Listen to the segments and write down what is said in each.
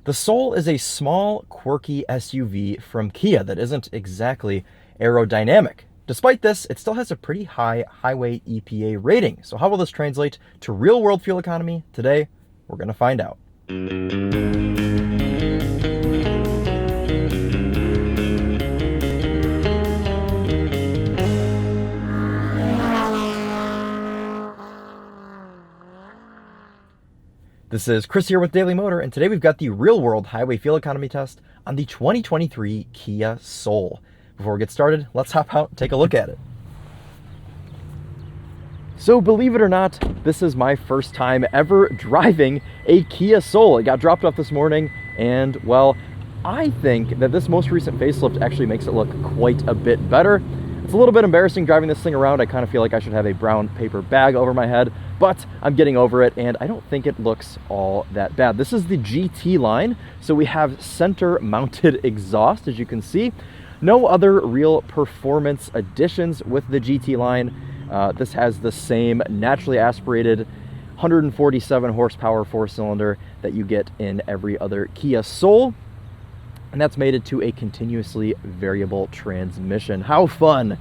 The Soul is a small, quirky SUV from Kia that isn't exactly aerodynamic. Despite this, it still has a pretty high highway EPA rating. So how will this translate to real-world fuel economy? Today, we're going to find out. This is Chris here with Daily Motor, and today we've got the real-world highway fuel economy test on the 2023 Kia Soul. Before we get started, let's hop out and take a look at it. So believe it or not, this is my first time ever driving a Kia Soul. It got dropped off this morning, and well, I think that this most recent facelift actually makes it look quite a bit better. It's a little bit embarrassing driving this thing around. I kind of feel like I should have a brown paper bag over my head, but I'm getting over it, and I don't think it looks all that bad. This is the GT line, so we have center-mounted exhaust, as you can see. No other real performance additions with the GT line. This has the same naturally aspirated 147 horsepower four-cylinder that you get in every other Kia Soul. And that's made it to a continuously variable transmission. How fun!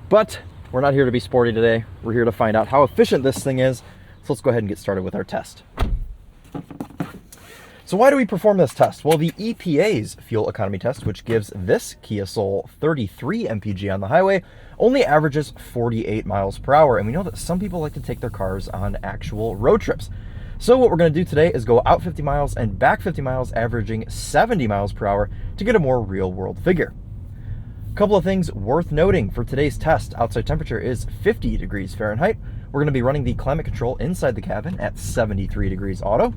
But we're not here to be sporty today. We're here to find out how efficient this thing is. So let's go ahead and get started with our test. So why do we perform this test? Well, the EPA's fuel economy test, which gives this Kia Soul 33 MPG on the highway, only averages 48 miles per hour. And we know that some people like to take their cars on actual road trips. So what we're going to do today is go out 50 miles and back 50 miles, averaging 70 miles per hour to get a more real-world figure. A couple of things worth noting for today's test. Outside temperature is 50 degrees Fahrenheit. We're going to be running the climate control inside the cabin at 73 degrees auto.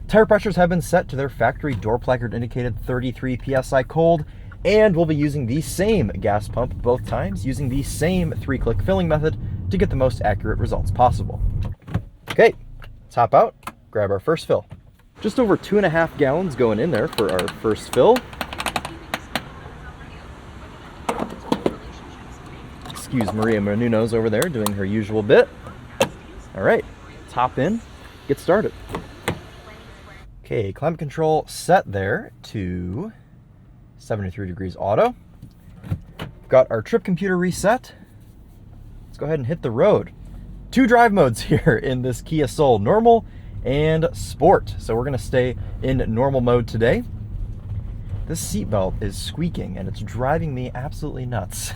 Tire pressures have been set to their factory door placard indicated 33 PSI cold, and we'll be using the same gas pump both times, using the same 3-click filling method to get the most accurate results possible. Okay. Let's hop out, grab our first fill. Just over 2.5 gallons going in there for our first fill. Excuse Maria Menounos over there doing her usual bit. All right, let's hop in, get started. Okay, climate control set there to 73 degrees auto. Got our trip computer reset. Let's go ahead and hit the road. 2 drive modes here in this Kia Soul, normal and sport. So we're gonna stay in normal mode today. This seatbelt is squeaking and it's driving me absolutely nuts.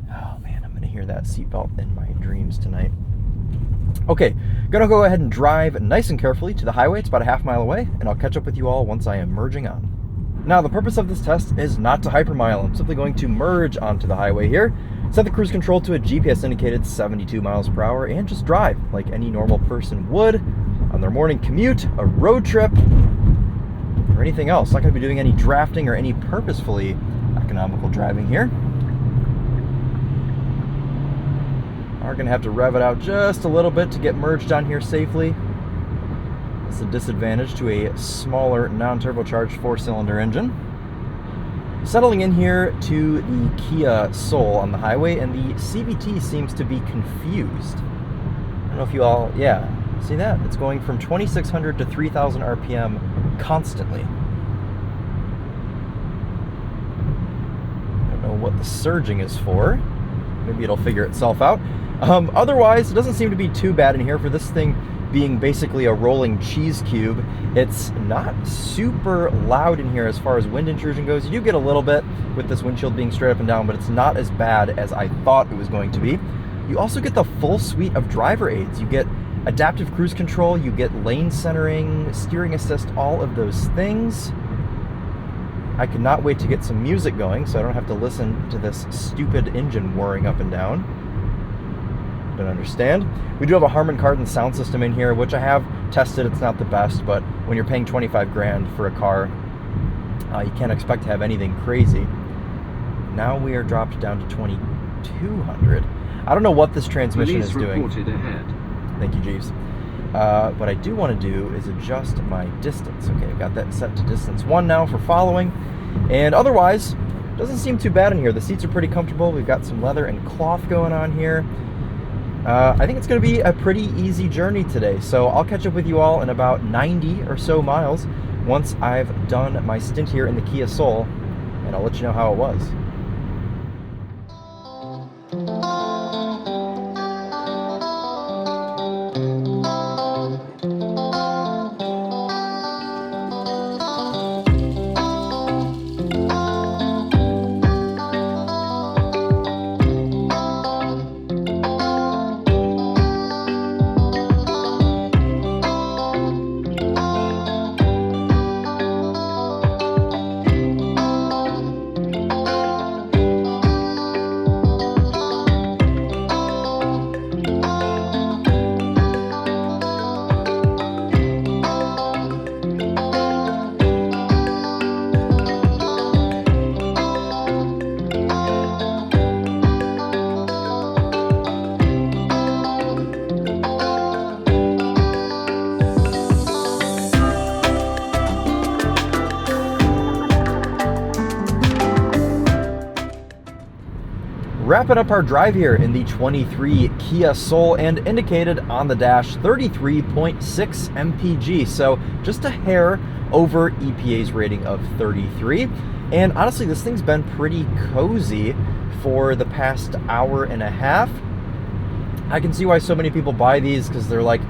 Oh man, I'm gonna hear that seatbelt in my dreams tonight. Okay, gonna go ahead and drive nice and carefully to the highway. It's about a half mile away, and I'll catch up with you all once I am merging on. Now, the purpose of this test is not to hypermile. I'm simply going to merge onto the highway here, set the cruise control to a GPS indicated 72 miles per hour, and just drive like any normal person would on their morning commute, a road trip, or anything else. Not going to be doing any drafting or any purposefully economical driving here. We're going to have to rev it out just a little bit to get merged on here safely. It's a disadvantage to a smaller non-turbocharged 4-cylinder engine. Settling in here to the Kia Soul on the highway, and the CVT seems to be confused. I don't know if you all, yeah, see that? It's going from 2,600 to 3,000 RPM constantly. I don't know what the surging is for. Maybe it'll figure itself out. Otherwise, it doesn't seem to be too bad in here for this thing being basically a rolling cheese cube. It's not super loud in here as far as wind intrusion goes. You do get a little bit with this windshield being straight up and down, but it's not as bad as I thought it was going to be. You also get the full suite of driver aids. You get adaptive cruise control, you get lane centering, steering assist, all of those things. I cannot wait to get some music going so I don't have to listen to this stupid engine whirring up and down. Don't understand. We do have a Harman Kardon sound system in here, which I have tested. It's not the best, but when you're paying 25 grand for a car, you can't expect to have anything crazy. Now we are dropped down to 2,200. I don't know what this transmission is doing. Ahead. Thank you, Jeeves. What I do want to do is adjust my distance. Okay, I've got that set to distance 1 now for following. And otherwise, doesn't seem too bad in here. The seats are pretty comfortable. We've got some leather and cloth going on here. I think it's going to be a pretty easy journey today. So I'll catch up with you all in about 90 or so miles once I've done my stint here in the Kia Soul, and I'll let you know how it was. Wrapping up our drive here in the 23 Kia Soul, and indicated on the dash 33.6 MPG, so just a hair over EPA's rating of 33. And honestly, this thing's been pretty cozy for the past hour and a half. I can see why so many people buy these, because they're like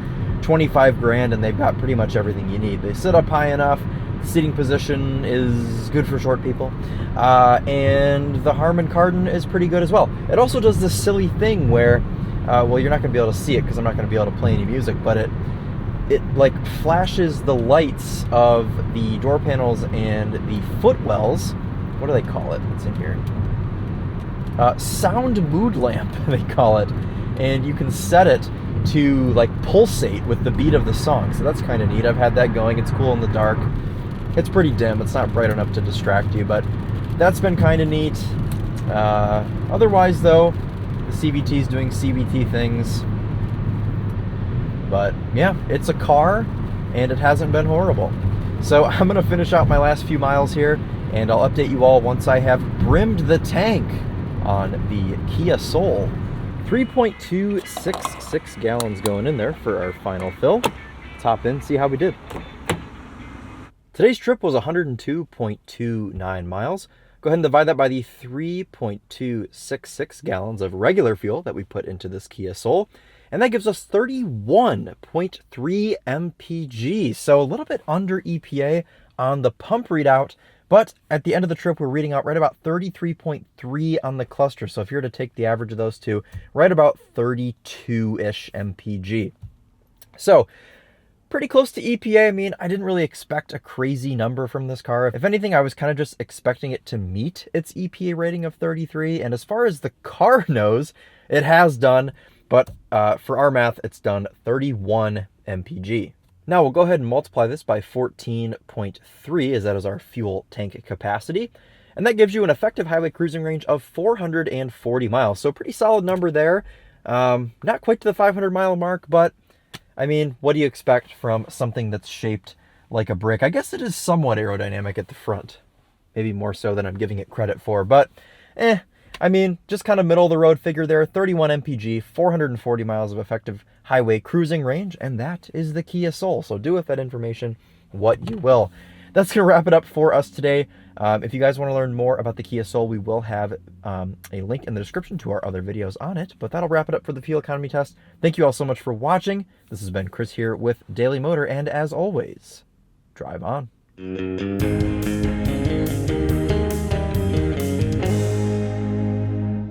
25 grand and they've got pretty much everything you need. They sit up high enough, seating position is good for short people, and the Harman Kardon is pretty good as well. It also does this silly thing where, well, you're not going to be able to see it because I'm not going to be able to play any music, but it like flashes the lights of the door panels and the footwells. What do they call it? What's in here? Sound mood lamp, they call it. And you can set it to like pulsate with the beat of the song. So that's kind of neat. I've had that going. It's cool in the dark. It's pretty dim. It's not bright enough to distract you, but that's been kind of neat. Otherwise, though, the CVT's doing CVT things. But yeah, it's a car, and it hasn't been horrible. So I'm going to finish out my last few miles here, and I'll update you all once I have brimmed the tank on the Kia Soul. 3.266 gallons going in there for our final fill. Let's hop in, see how we did. Today's trip was 102.29 miles. Go ahead and divide that by the 3.266 gallons of regular fuel that we put into this Kia Soul, and that gives us 31.3 MPG, so a little bit under EPA on the pump readout, but at the end of the trip, we're reading out right about 33.3 on the cluster, so if you were to take the average of those two, right about 32-ish MPG. So, pretty close to EPA. I mean, I didn't really expect a crazy number from this car. If anything, I was kind of just expecting it to meet its EPA rating of 33. And as far as the car knows, it has done, but for our math, it's done 31 MPG. Now we'll go ahead and multiply this by 14.3, as that is our fuel tank capacity. And that gives you an effective highway cruising range of 440 miles. So pretty solid number there. Not quite to the 500 mile mark, but I mean, what do you expect from something that's shaped like a brick? I guess it is somewhat aerodynamic at the front. Maybe more so than I'm giving it credit for, but I mean, just kind of middle of the road figure there. 31 MPG, 440 miles of effective highway cruising range, and that is the Kia Soul. So do with that information what you will. That's going to wrap it up for us today. If you guys want to learn more about the Kia Soul, we will have a link in the description to our other videos on it. But that'll wrap it up for the fuel economy test. Thank you all so much for watching. This has been Chris here with Daily Motor, and as always, drive on.